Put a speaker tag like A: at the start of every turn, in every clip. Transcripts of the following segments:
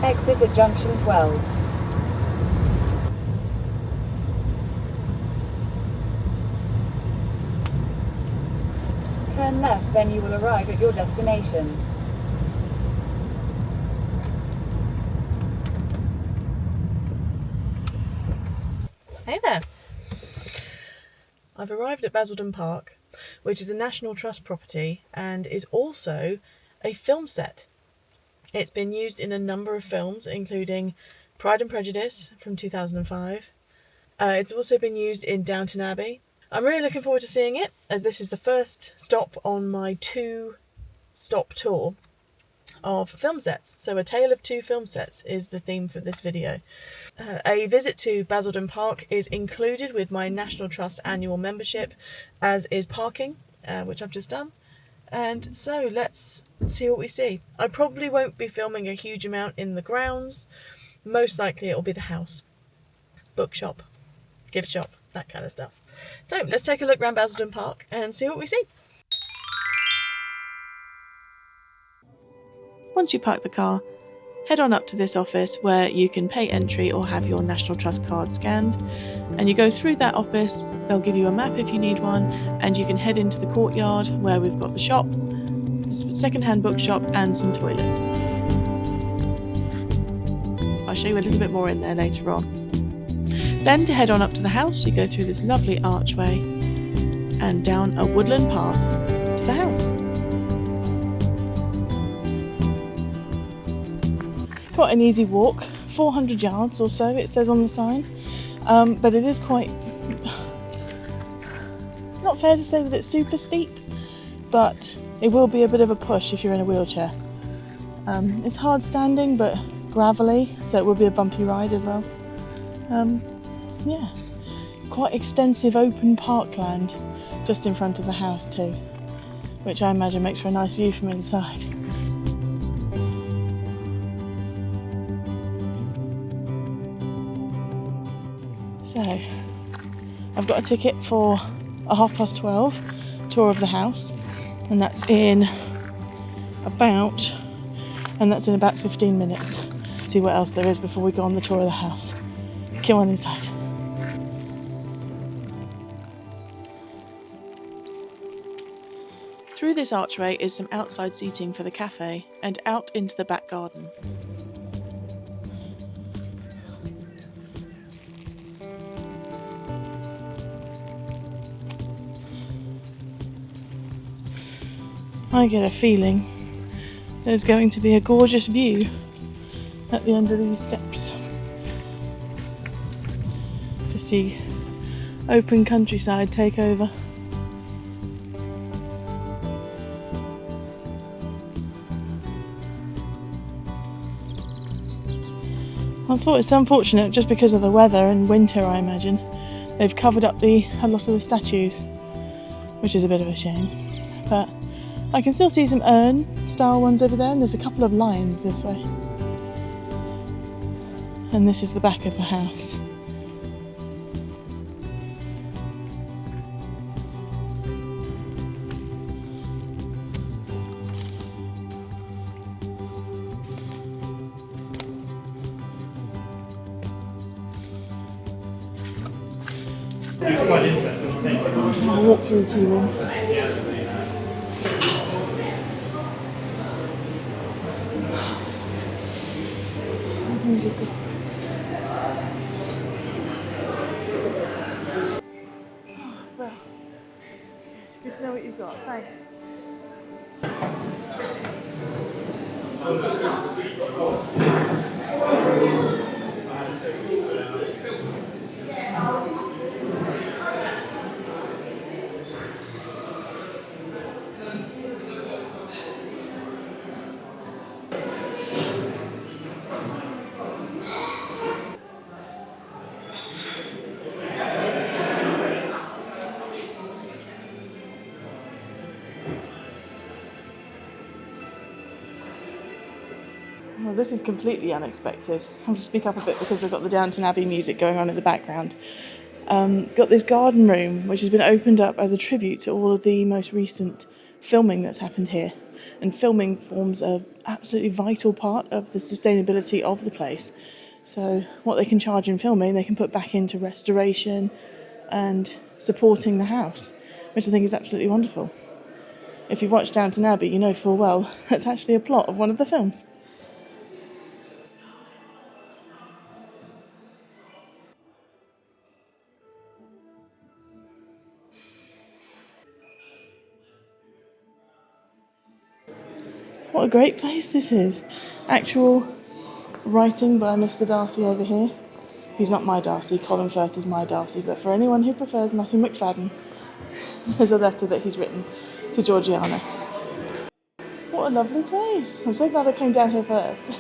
A: Exit at junction 12. Turn left, then you will arrive at your destination.
B: Hey there! I've arrived at Basildon Park, which is a National Trust property and is also a film set. It's been used in a number of films, including Pride and Prejudice from 2005. It's also been used in Downton Abbey. I'm really looking forward to seeing it, as this is the first stop on my 2-stop tour of film sets. So a tale of 2 film sets is the theme for this video. A visit to Basildon Park is included with my National Trust annual membership, as is parking, which I've just done. And so let's see what we see. I probably won't be filming a huge amount in the grounds. Most likely it'll be the house, bookshop, gift shop, that kind of stuff. So let's take a look around Basildon Park and see what we see. Once you park the car, head on up to this office where you can pay entry or have your National Trust card scanned, and you go through that office. They'll give you a map if you need one, and you can head into the courtyard where we've got the shop, second-hand bookshop and some toilets. I'll show you a little bit more in there later on. Then to head on up to the house, you go through this lovely archway and down a woodland path to the house. Quite an easy walk, 400 yards or so it says on the sign, but it is quite, not fair to say that it's super steep, but it will be a bit of a push if you're in a wheelchair. It's hard standing but gravelly, so it will be a bumpy ride as well. Yeah, quite extensive open parkland just in front of the house too, which I imagine makes for a nice view from inside. So, I've got a ticket for a 12:30 tour of the house, and that's in about 15 minutes. See what else there is before we go on the tour of the house. Come on inside. Through this archway is some outside seating for the cafe and out into the back garden. I get a feeling there's going to be a gorgeous view at the end of these steps. To see open countryside take over. I thought it's unfortunate just because of the weather and winter, I imagine. They've covered up a lot of the statues, which is a bit of a shame. But I can still see some urn-style ones over there, and there's a couple of lions this way. And this is the back of the house. I'll walk through the tea room. Well, it's good to know what you've got. Thanks. Well, this is completely unexpected. I'll just speak up a bit because they've got the Downton Abbey music going on in the background. Got this garden room which has been opened up as a tribute to all of the most recent filming that's happened here. and filming forms an absolutely vital part of the sustainability of the place. So what they can charge in filming, they can put back into restoration and supporting the house, which I think is absolutely wonderful. If you've watched Downton Abbey, you know full well that's actually a plot of one of the films. What a great place this is. Actual writing by Mr. Darcy over here. He's not my Darcy, Colin Firth is my Darcy, but for anyone who prefers Matthew McFadden, there's a letter that he's written to Georgiana. What a lovely place. I'm so glad I came down here first.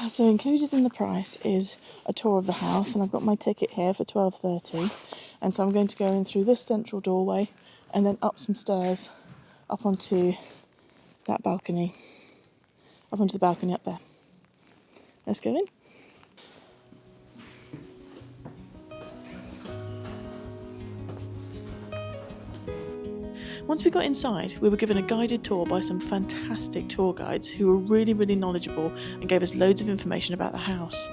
B: So included in the price is a tour of the house, and I've got my ticket here for $12.30, and so I'm going to go in through this central doorway and then up some stairs up onto that balcony, up onto the balcony up there. Let's go in. Once we got inside, we were given a guided tour by some fantastic tour guides who were really, really knowledgeable and gave us loads of information about the house.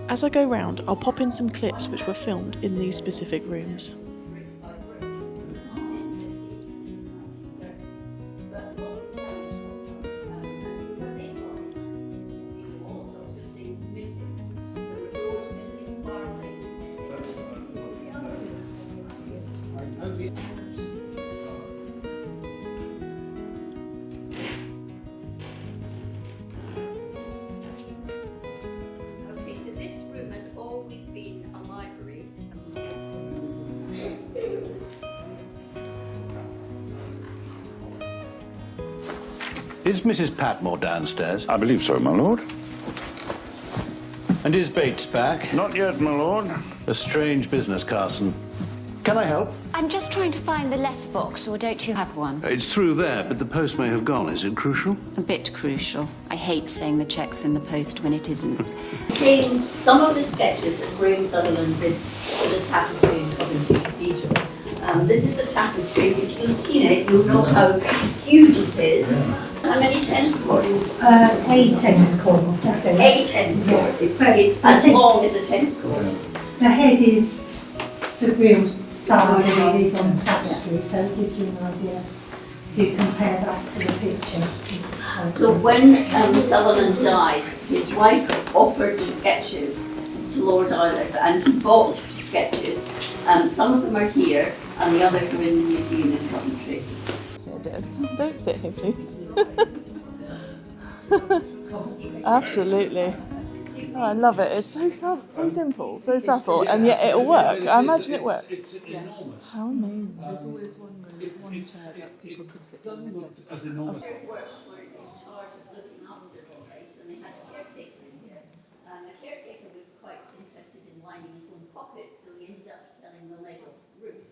B: As I go round, I'll pop in some clips which were filmed in these specific rooms.
C: Is Mrs. Patmore downstairs?
D: I believe so, my lord.
C: And is Bates back?
D: Not yet, my lord.
C: A strange business, Carson. Can I help?
E: I'm just trying to find the letterbox, or don't you have one?
C: It's through there, but the post may have gone. Is it crucial?
E: A bit crucial. I hate saying the check's in the post when it isn't.
F: Contains some of the sketches that Graham Sutherland did for the tapestry in Coventry Cathedral. This is the tapestry. If you've seen it, you'll know how huge it is. How many tennis courts?
G: A tennis court.
F: A tennis court. It's as long as a tennis court.
G: The head is the real size as it is on tapestry, so it gives you an idea if you compare that to the picture.
F: So when Sutherland died, his wife offered the sketches to Lord Ireland, and he bought sketches. Some of them are here, and the others are in the museum in Coventry.
B: It is. Don't sit here, please. Absolutely. Oh, I love it. It's so simple, so subtle, and yet it'll work. I imagine it works.
H: Yes.
B: How amazing.
H: There's always one chair that people could sit on.
F: It works were in charge of looking after the place, and they had a caretaker in here. The caretaker was quite interested in lining his own pockets, so he ended up selling the leg off the roof.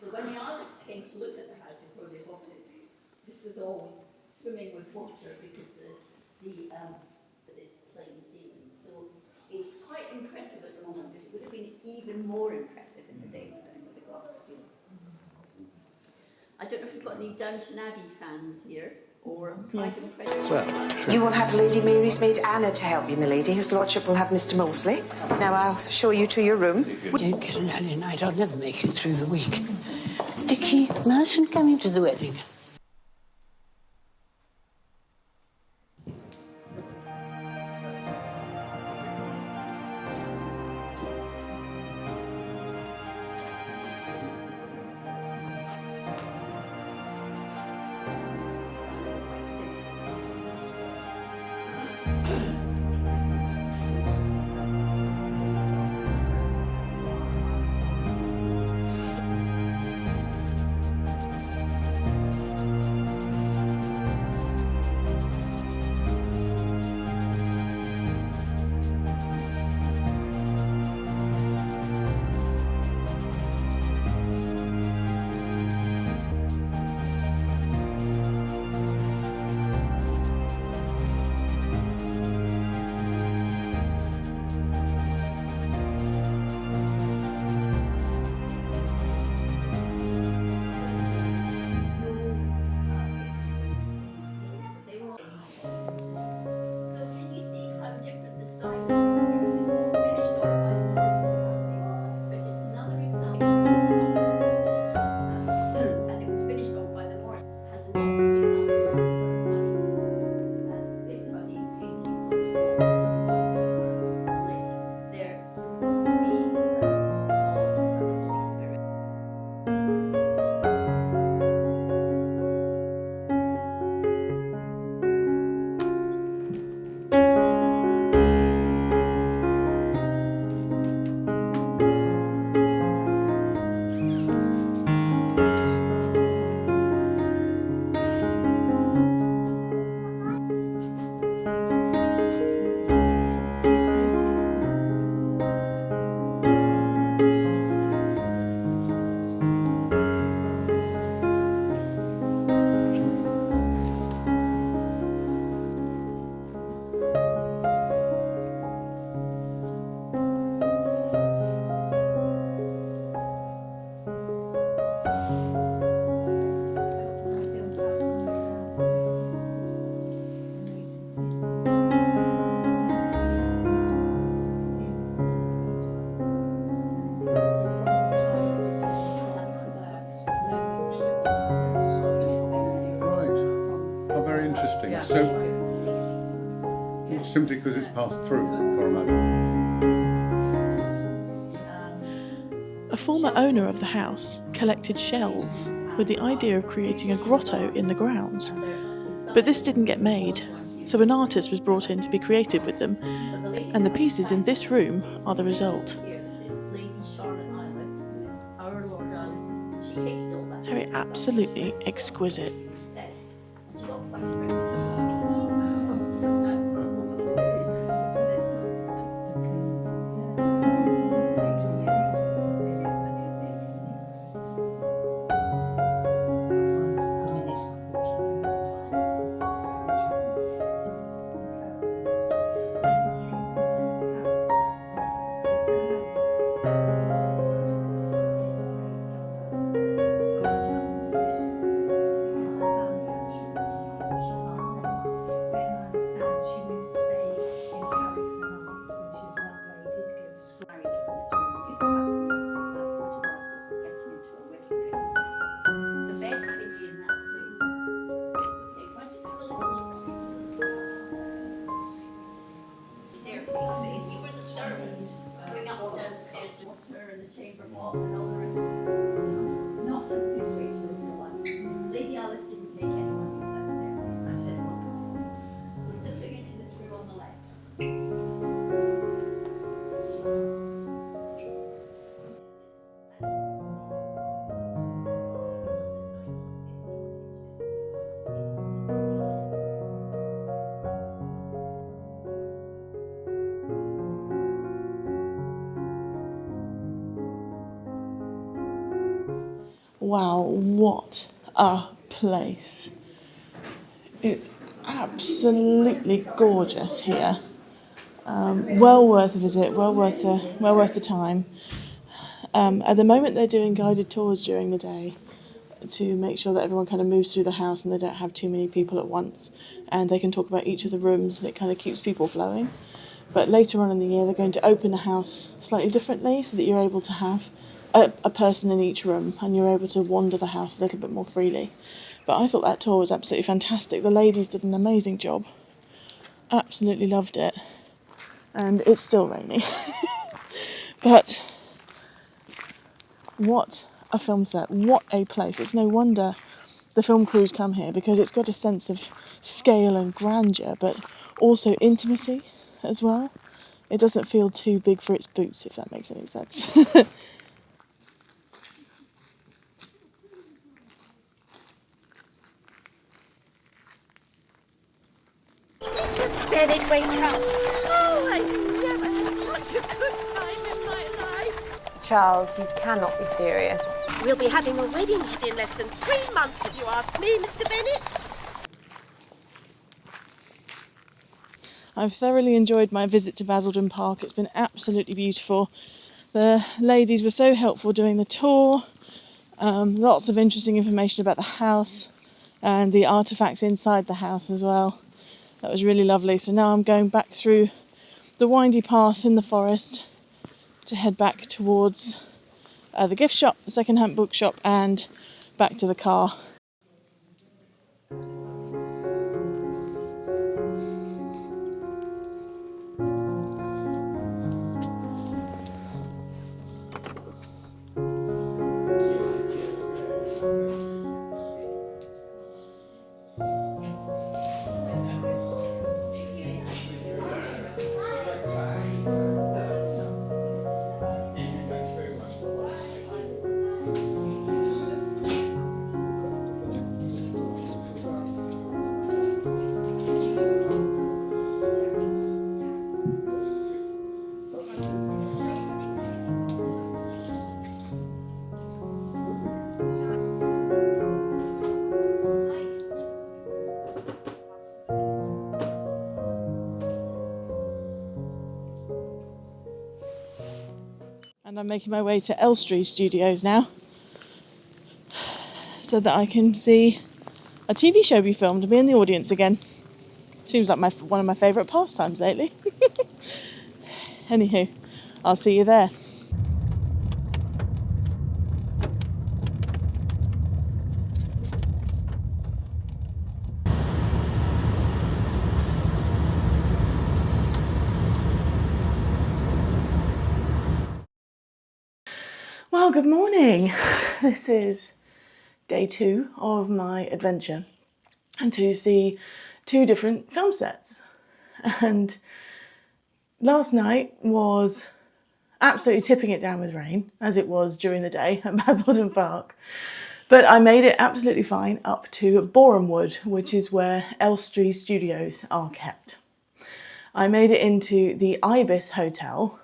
F: So when the Alex came to look at the house before they bought it, this was always swimming with water because this plain ceiling. So it's quite impressive at the moment, but it would have been even more impressive in the days when it was a glass ceiling. I don't know if we've got any Downton Abbey fans here, or Pride and Prejudice.
C: Well, sure.
I: You will have Lady Mary's maid Anna to help you, my lady. His lordship will have Mr. Molesley. Now I'll show you to your room.
J: Don't get an early night. I'll never make it through the week. Is Dickie Merton coming to the wedding?
D: Simply because it's passed through for a moment.
B: A former owner of the house collected shells with the idea of creating a grotto in the grounds. But this didn't get made, so an artist was brought in to be creative with them, and the pieces in this room are the result. They're absolutely exquisite. Wow, what a place. It's absolutely gorgeous here. Well worth a visit, well worth the time. At the moment they're doing guided tours during the day to make sure that everyone kind of moves through the house and they don't have too many people at once, and they can talk about each of the rooms and it kind of keeps people flowing. But later on in the year they're going to open the house slightly differently so that you're able to have a person in each room and you're able to wander the house a little bit more freely. But I thought that tour was absolutely fantastic. The ladies did an amazing job. Absolutely loved it. And it's still rainy. But what a film set, what a place. It's no wonder the film crews come here, because it's got a sense of scale and grandeur, but also intimacy as well. It doesn't feel too big for its boots, if that makes any sense.
K: Bennett, wake up! Oh, I never had such a good time in my life!
L: Charles, you cannot be serious.
K: We'll be having a wedding in less than 3 months, if you ask me, Mr. Bennett.
B: I've thoroughly enjoyed my visit to Basildon Park. It's been absolutely beautiful. The ladies were so helpful doing the tour. Lots of interesting information about the house and the artefacts inside the house as well. That was really lovely. So now I'm going back through the windy path in the forest to head back towards the gift shop, the second-hand bookshop, and back to the car. And I'm making my way to Elstree Studios now, so that I can see a TV show be filmed and be in the audience again. Seems like one of my favourite pastimes lately. Anywho, I'll see you there. Well, good morning. This is day 2 of my adventure and to see 2 different film sets. And last night was absolutely tipping it down with rain, as it was during the day at Basildon Park. But I made it absolutely fine up to Borehamwood, which is where Elstree Studios are kept. I made it into the Ibis Hotel,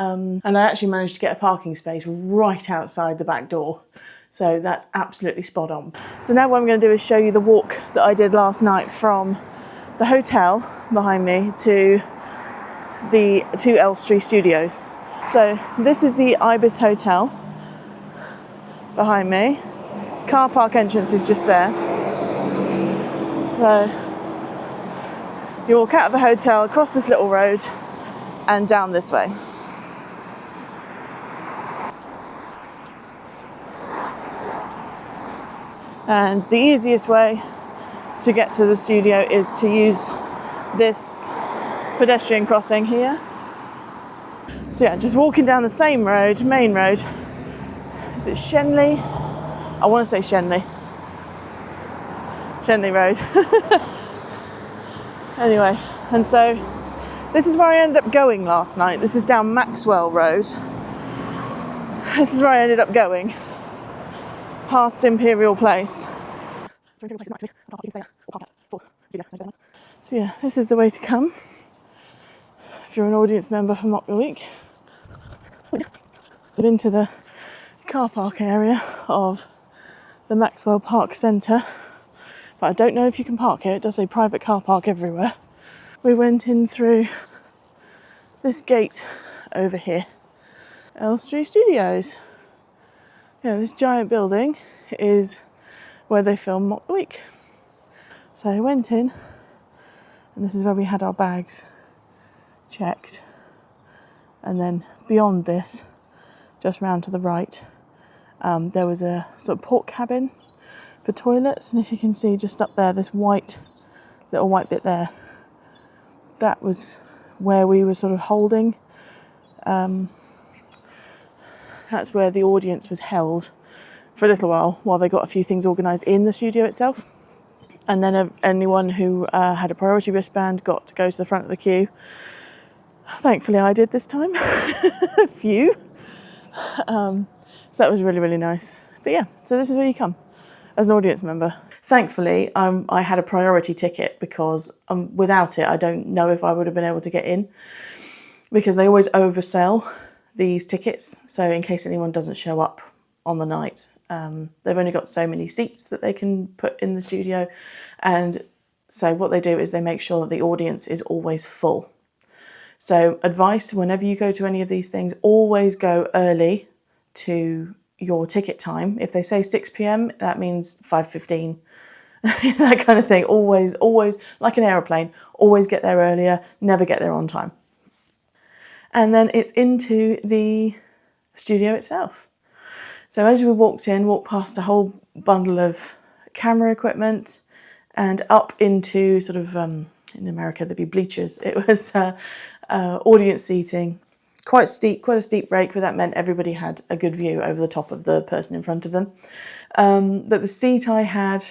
B: and I actually managed to get a parking space right outside the back door. So that's absolutely spot on. So now what I'm going to do is show you the walk that I did last night from the hotel behind me to Elstree Studios. So this is the Ibis Hotel behind me. Car park entrance is just there. So you walk out of the hotel, across this little road and down this way. And the easiest way to get to the studio is to use this pedestrian crossing here. So yeah, just walking down the same road, main road. Is it Shenley? I want to say Shenley. Shenley Road. Anyway, and so this is where I ended up going last night. This is down Maxwell Road. This is where I ended up going. Past Imperial Place. So yeah, this is the way to come if you're an audience member for Mock the Week. Into the car park area of the Maxwell Park Centre. But I don't know if you can park here. It does say private car park everywhere. We went in through this gate over here. Elstree Studios. Yeah, this giant building is where they film Mock the Week. So I went in, and this is where we had our bags checked. And then beyond this, just round to the right, there was a sort of port cabin for toilets. And if you can see just up there, this little white bit there, that was where we were sort of holding. That's where the audience was held for a little while they got a few things organised in the studio itself. And then anyone who had a priority wristband got to go to the front of the queue. Thankfully I did this time. A few. So that was really, really nice. But yeah, so this is where you come as an audience member. Thankfully, I had a priority ticket because without it, I don't know if I would have been able to get in, because they always oversell these tickets. So in case anyone doesn't show up on the night, they've only got so many seats that they can put in the studio. And so what they do is they make sure that the audience is always full. So advice, whenever you go to any of these things, always go early to your ticket time. If they say 6 p.m, that means 5:15, that kind of thing. Always, like an aeroplane, always get there earlier, never get there on time. And then it's into the studio itself. So as we walked past a whole bundle of camera equipment and up into sort of, in America there'd be bleachers. It was audience seating. Quite a steep break, but that meant everybody had a good view over the top of the person in front of them. But the seat I had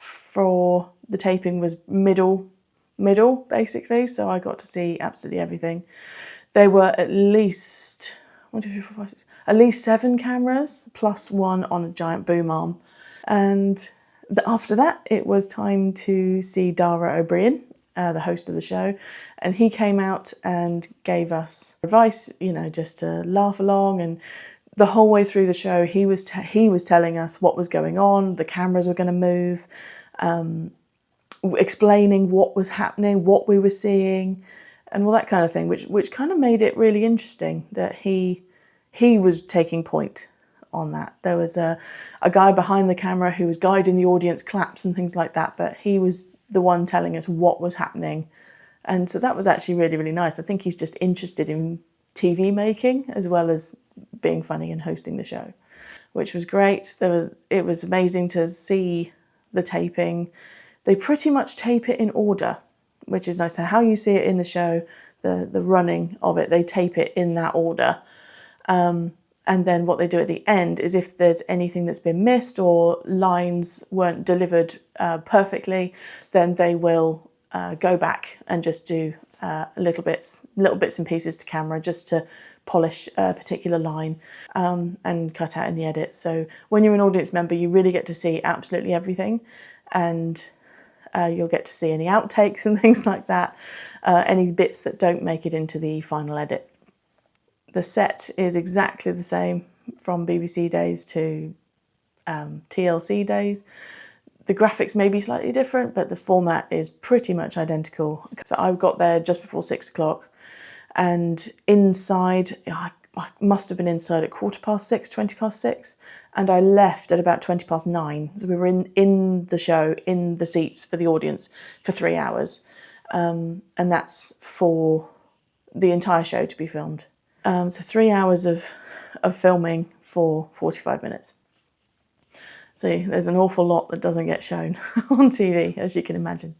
B: for the taping was middle basically, so I got to see absolutely everything. There were at least 7 cameras plus one on a giant boom arm. And after that, it was time to see Dara O'Brien, the host of the show, and he came out and gave us advice, just to laugh along. And the whole way through the show, he was telling us what was going on, the cameras were going to move, explaining what was happening, what we were seeing, and all that kind of thing, which kind of made it really interesting that he was taking point on that. There was a guy behind the camera who was guiding the audience claps and things like that, but he was the one telling us what was happening. And so that was actually really, really nice. I think he's just interested in TV making as well as being funny and hosting the show, which was great. It was amazing to see the taping. They pretty much tape it in order, which is nice. So how you see it in the show, the running of it, they tape it in that order. And then what they do at the end is if there's anything that's been missed or lines weren't delivered perfectly, then they will go back and just do little bits and pieces to camera just to polish a particular line and cut out in the edit. So when you're an audience member, you really get to see absolutely everything, and you'll get to see any outtakes and things like that, any bits that don't make it into the final edit. The set is exactly the same from BBC days to TLC days. The graphics may be slightly different, but the format is pretty much identical. So I got there just before 6 o'clock, and inside, I must have been inside at 6:15, 6:20, and I left at about 9:20. So we were in the show, in the seats for the audience for 3 hours. And that's for the entire show to be filmed. So 3 hours of filming for 45 minutes. So there's an awful lot that doesn't get shown on TV, as you can imagine.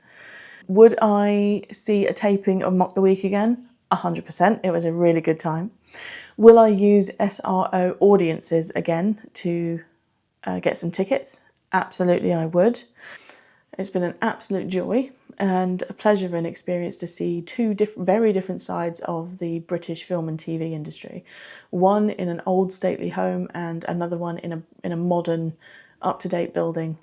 B: Would I see a taping of Mock the Week again? 100%. It was a really good time. Will I use SRO audiences again to get some tickets? Absolutely, I would. It's been an absolute joy and a pleasure and experience to see two very different sides of the British film and TV industry. One in an old stately home and another one in a modern, up-to-date building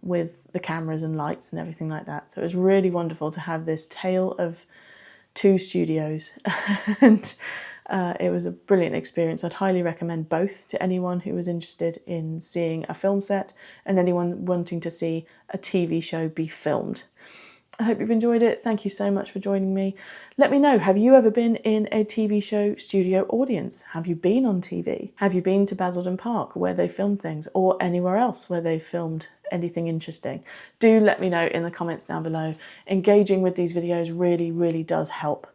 B: with the cameras and lights and everything like that. So it was really wonderful to have this tale of two studios and it was a brilliant experience. I'd highly recommend both to anyone who was interested in seeing a film set and anyone wanting to see a TV show be filmed. I hope you've enjoyed it. Thank you so much for joining me. Let me know, have you ever been in a TV show studio audience? Have you been on TV? Have you been to Basildon Park where they filmed things, or anywhere else where they filmed anything interesting? Do let me know in the comments down below. Engaging with these videos really, really does help.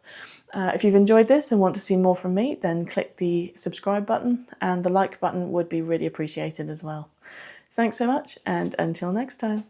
B: If you've enjoyed this and want to see more from me, then click the subscribe button, and the like button would be really appreciated as well. Thanks so much, and until next time.